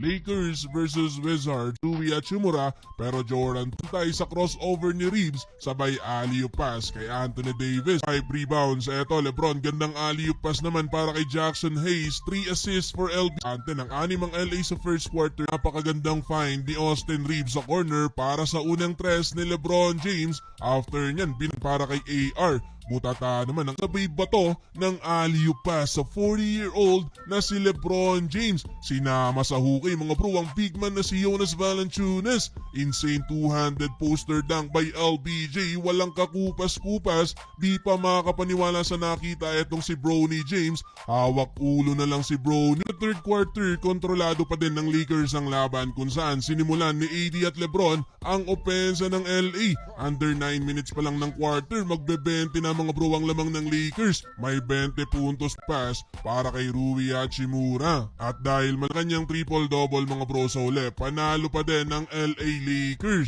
Lakers versus Wizards, Rui Hachimura, pero Jordan tayo sa crossover ni Reeves, sabay alley-oop pass kay Anthony Davis. 5 rebounds, eto Lebron, gandang alley-oop pass naman para kay Jackson Hayes, 3 assists for LB. Ante ng 6 ang LA sa first quarter, napakagandang find ni Austin Reeves sa corner para sa unang tres ni LeBron James. After nyan, para kay AR. Butata naman ang sabay bato ng alley-oop pass sa 40-year-old na si LeBron James. Sinama sa hukay mga bro ang big man na si Jonas Valanciunas. Insane two-handed poster dunk by LBJ. Walang kakupas-kupas. Di pa makapaniwala sa nakita etong si Bronny James. Hawak ulo na lang si Bronny. Sa third quarter, kontrolado pa din ng Lakers ang laban kung saan sinimulan ni AD at LeBron ang opensa ng LA. Under 9 minutes pa lang ng quarter, magbe-20 na mga bro ang lamang ng Lakers. May 20 puntos pass para kay Rui Hachimura. At dahil malakanyang triple-double mga bro sa uli, panalo pa din ng LA Lakers.